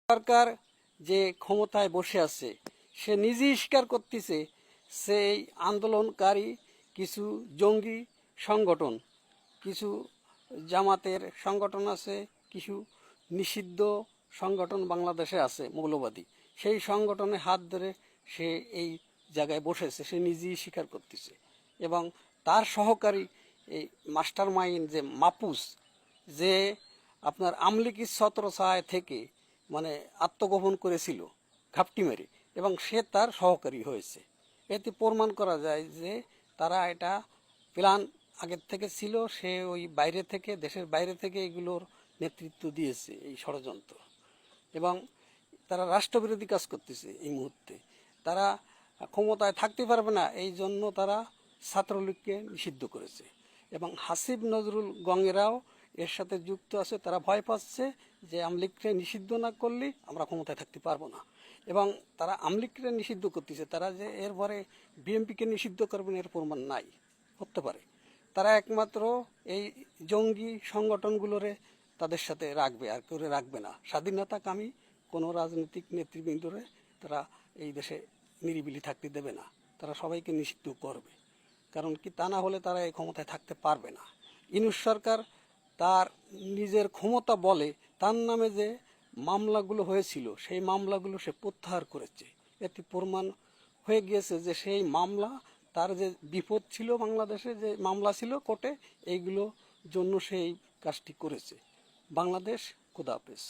সরকার যে ক্ষমতায় বসে আছে সে নিজেই স্বীকার করতেছে সেই আন্দোলনকারী কিছু জঙ্গি সংগঠন, কিছু জামাতের সংগঠন আছে, কিছু নিষিদ্ধ সংগঠন বাংলাদেশে আছে মৌলবাদী, সেই সংগঠনে হাত ধরে সে এই জায়গায় বসেছে, সে নিজেই স্বীকার করতেছে। এবং তার সহকারী এই মাস্টার মাইন্ড যে মাপুস, যে আপনার আমলিকির ছত্রছায়া থেকে মানে আত্মগোপন করেছিল ঘাপটি মেরে, এবং সে তার সহকারী হয়েছে। এতে প্রমাণ করা যায় যে তারা এটা প্ল্যান আগের থেকে ছিল, সে ওই বাইরে থেকে, দেশের বাইরে থেকে এগুলোর নেতৃত্ব দিয়েছে এই ষড়যন্ত্র। এবং তারা রাষ্ট্রবিরোধী কাজ করতেছে এই মুহূর্তে। তারা ক্ষমতায় থাকতে পারবে না, এই জন্য তারা ছাত্রলীগকে নিষিদ্ধ করেছে। এবং হাসিব নজরুল গঙেরাও এর সাথে যুক্ত আছে। তারা ভয় পাচ্ছে যে আমলিগকে নিষিদ্ধ না করলে আমরা ক্ষমতায় থাকতে পারবো না। এবং তারা আমলিগকে নিষিদ্ধ করতেছে, তারা যে এরপরে বিএনপিকে নিষিদ্ধ করবেন এর প্রমাণ নাই, করতে পারে। তারা একমাত্র এই জঙ্গি সংগঠনগুলোরে তাদের সাথে রাখবে, আর করে রাখবে না। স্বাধীনতাকামী কোনো রাজনৈতিক নেতৃবৃন্দরে তারা এই দেশে নিরিবিলি থাকতে দেবে না, তারা সবাইকে নিষিদ্ধ করবে। কারণ কি, তা না হলে তারা এই ক্ষমতায় থাকতে পারবে না। ইউনূস সরকার তার নিজের ক্ষমতা বলে তার নামে যে মামলাগুলো হয়েছিল সেই মামলাগুলো সে প্রত্যাহার করেছে। এতে প্রমাণ হয়ে গিয়েছে যে সেই মামলা, তার যে বিপদ ছিল বাংলাদেশে, যে মামলা ছিল কোর্টে, এইগুলো জন্য সেই কাজটি করেছে। বাংলাদেশ, খোদা হাফেজ।